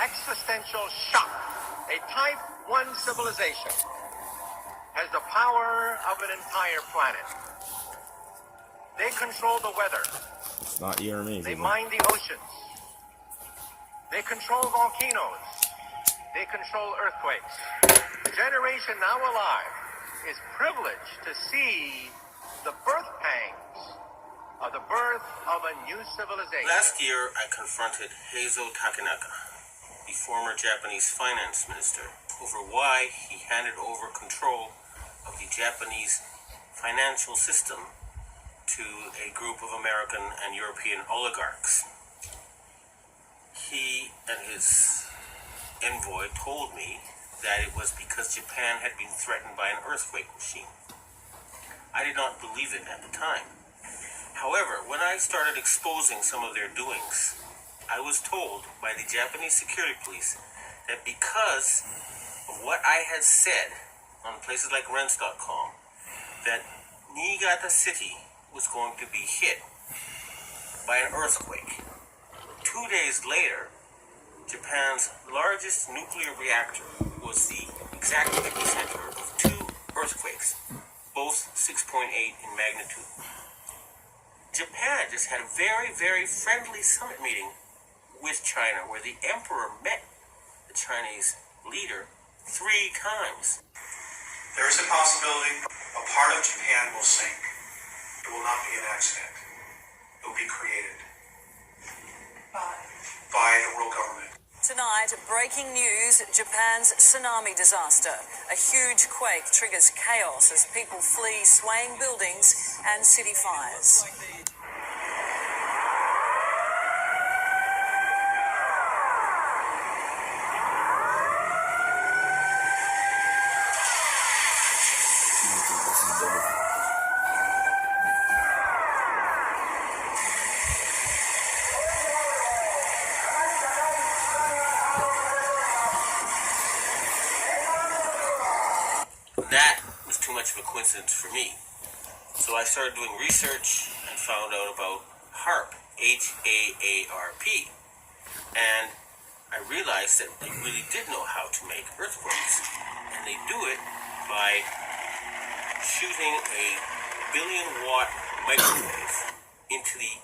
existential shock. A type 1 civilization has the power of an entire planet. They control the weather. It's not you or me. They mine the oceans. They control volcanoes. They control earthquakes. The generation now alive is privileged to see the birth pangs of the birth of a new civilization. Last year, I confronted Heizo Takenaka, the former Japanese finance minister, over why he handed over control of the Japanese financial system to a group of American and European oligarchs. He and his envoy told me that it was because Japan had been threatened by an earthquake machine. I did not believe it at the time. However, when I started exposing some of their doings, I was told by the Japanese security police that because of what I had said on places like Rents.com, that Niigata City was going to be hit by an earthquake. 2 days later, Japan's largest nuclear reactor was the exact epicenter of 2 earthquakes, both 6.8 in magnitude. Japan just had a very, very friendly summit meeting with China where the emperor met the Chinese leader 3 times. There is a possibility a part of Japan will sink. It will not be an accident. It will be created by the world government. Tonight, breaking news, Japan's tsunami disaster. A huge quake triggers chaos as people flee swaying buildings and city fires. That was too much of a coincidence for me. So I started doing research and found out about HAARP, H-A-A-R-P. And I realized that they really did know how to make earthquakes. And they do it by shooting a billion-watt microwave into the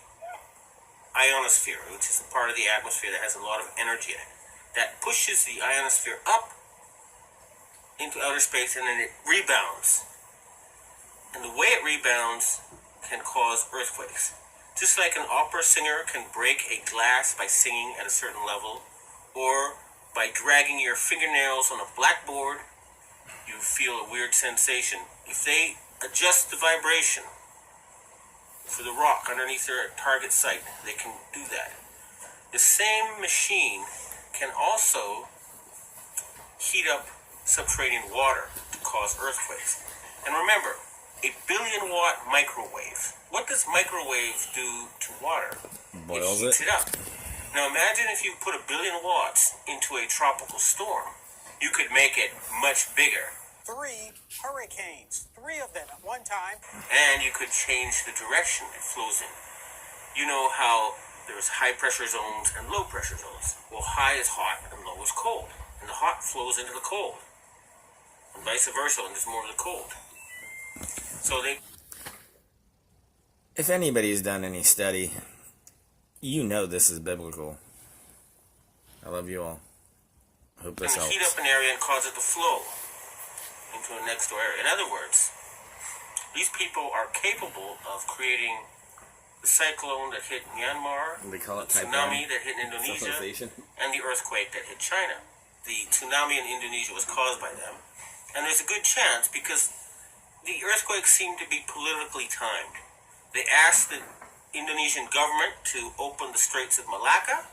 ionosphere, which is a part of the atmosphere that has a lot of energy in it, that pushes the ionosphere up into outer space, and then it rebounds. And the way it rebounds can cause earthquakes. Just like an opera singer can break a glass by singing at a certain level, or by dragging your fingernails on a blackboard, you feel a weird sensation. If they adjust the vibration for the rock underneath their target site, they can do that. The same machine can also heat up subterranean water to cause earthquakes. And remember, a billion-watt microwave. What does microwave do to water? Boils it heats it up. Now imagine if you put 1 billion watts into a tropical storm. You could make it much bigger. 3 hurricanes, 3 of them at one time. And you could change the direction it flows in. You know how there's high-pressure zones and low-pressure zones. Well, high is hot and low is cold. And the hot flows into the cold. And vice versa, and there's more of the cold. So if anybody's done any study, you know this is biblical. I love you all. Hope this helps. Heat up an area and cause it to flow into a next door area. In other words, these people are capable of creating the cyclone that hit Myanmar, they call it the tsunami that hit Indonesia, and the earthquake that hit China. The tsunami in Indonesia was caused by them. And there's a good chance because the earthquakes seem to be politically timed. They asked the Indonesian government to open the Straits of Malacca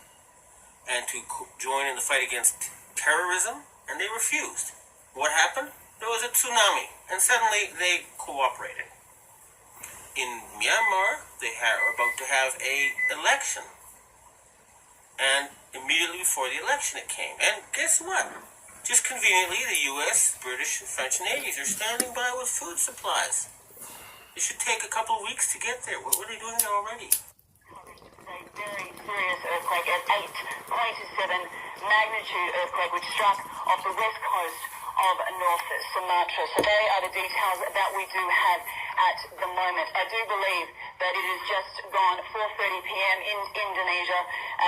and to join in the fight against terrorism, and they refused. What happened? There was a tsunami, and suddenly they cooperated. In Myanmar, they are about to have an election. And immediately before the election it came. And guess what? Just conveniently, the U.S., British, and French navies are standing by with food supplies. It should take a couple of weeks to get there. What were they doing there already? A very serious earthquake at 8.7 magnitude earthquake which struck off the west coast of North Sumatra. So they are the details that we do have at the moment. I do believe that it has just gone 4:30 p.m. in Indonesia,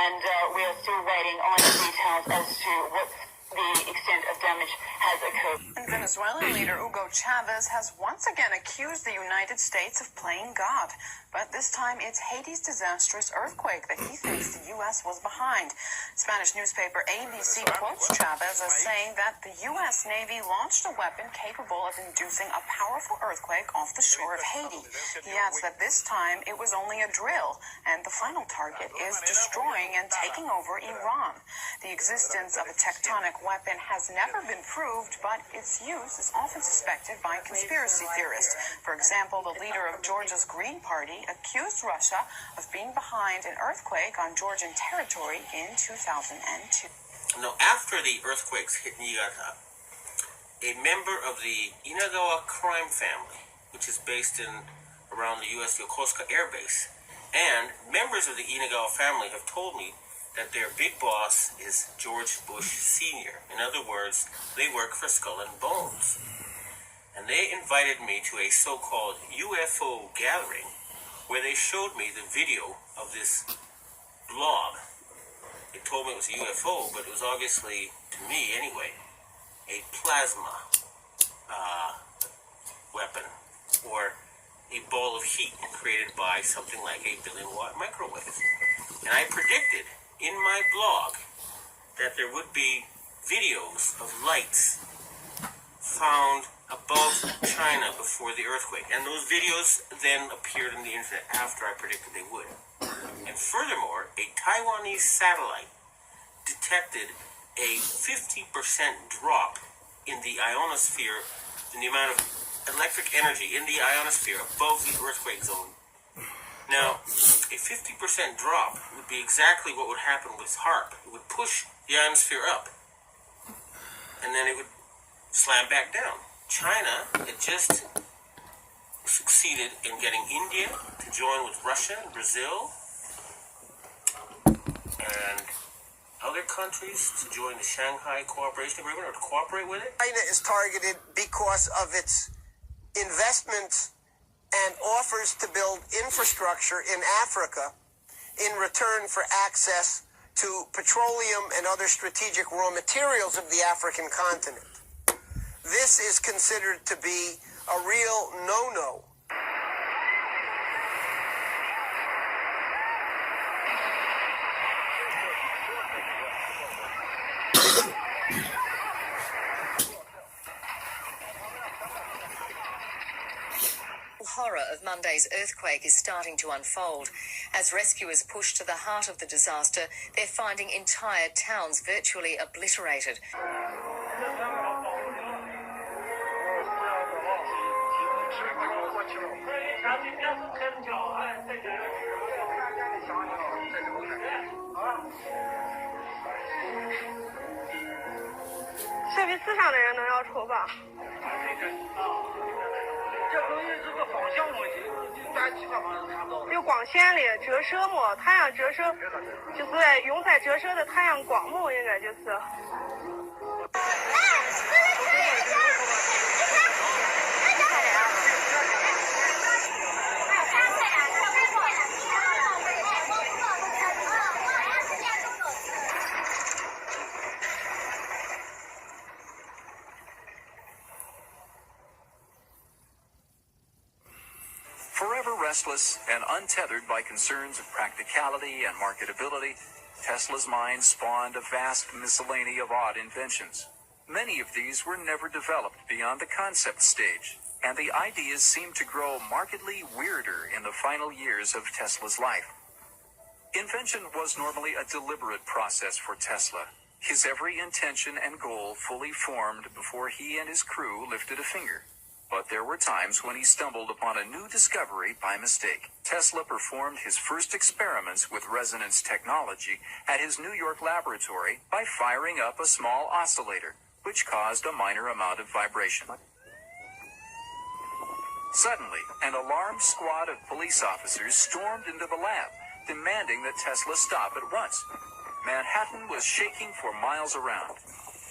and we are still waiting on details as to what the extent of damage has occurred. And Venezuelan leader Hugo Chavez has once again accused the United States of playing God. But this time it's Haiti's disastrous earthquake that he thinks the U.S. was behind. Spanish newspaper ABC quotes Chavez as saying that the U.S. Navy launched a weapon capable of inducing a powerful earthquake off the shore of Haiti. He adds that this time it was only a drill, and the final target is destroying and taking over Iran. The existence of a tectonic weapon has never been proved, but its use is often suspected by conspiracy theorists. For example, the leader of Georgia's Green Party accused Russia of being behind an earthquake on Georgian territory in 2002. Now, after the earthquakes hit Niigata, a member of the Inagawa crime family, which is based in around the U.S. Yokosuka Air Base, and members of the Inagawa family have told me that their big boss is George Bush Sr. In other words, they work for Skull and Bones. And they invited me to a so-called UFO gathering where they showed me the video of this blob. They told me it was a UFO, but it was obviously, to me anyway, a plasma weapon or a ball of heat created by something like a billion-watt microwave. And I predicted in my blog that there would be videos of lights found above China before the earthquake. And those videos then appeared on the internet after I predicted they would. And furthermore, a Taiwanese satellite detected a 50% drop in the ionosphere, in the amount of electric energy in the ionosphere above the earthquake zone. Now, a 50% drop would be exactly what would happen with HARP. It would push the ionosphere up, and then it would slam back down. China had just succeeded in getting India to join with Russia and Brazil and other countries to join the Shanghai Cooperation Agreement or to cooperate with it. China is targeted because of its investments and offers to build infrastructure in Africa in return for access to petroleum and other strategic raw materials of the African continent. This is considered to be a real no-no. The horror of Monday's earthquake is starting to unfold. As rescuers push to the heart of the disaster, they're finding entire towns virtually obliterated. Forever restless and untethered by concerns of practicality and marketability, Tesla's mind spawned a vast miscellany of odd inventions. Many of these were never developed beyond the concept stage, and the ideas seemed to grow markedly weirder in the final years of Tesla's life. Invention was normally a deliberate process for Tesla, his every intention and goal fully formed before he and his crew lifted a finger. But there were times when he stumbled upon a new discovery by mistake. Tesla performed his first experiments with resonance technology at his New York laboratory by firing up a small oscillator, which caused a minor amount of vibration. Suddenly, an alarmed squad of police officers stormed into the lab, demanding that Tesla stop at once. Manhattan was shaking for miles around.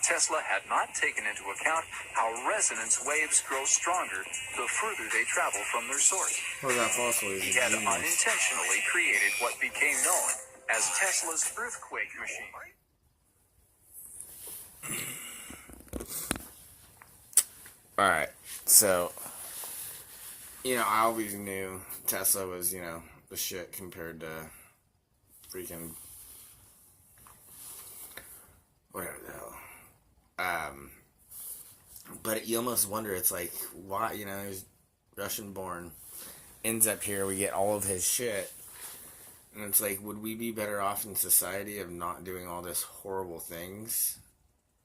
Tesla had not taken into account how resonance waves grow stronger the further they travel from their source. What was that possible? He had unintentionally created what became known as Tesla's earthquake machine. Alright, so, I always knew Tesla was, the shit compared to freaking whatever the hell. But you almost wonder, it's like, why, he's Russian born, ends up here, we get all of his shit, and it's like, would we be better off in society of not doing all this horrible things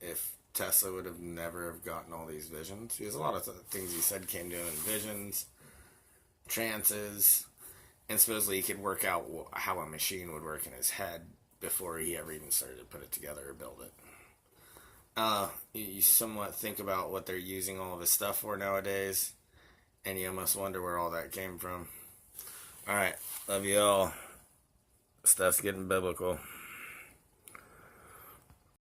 if Tesla would have never have gotten all these visions? Because a lot of things he said came to him in visions, trances, and supposedly he could work out how a machine would work in his head before he ever even started to put it together or build it. You somewhat think about what they're using all of his stuff for nowadays, and you almost wonder where all that came from. Alright, love you all. Stuff's getting biblical.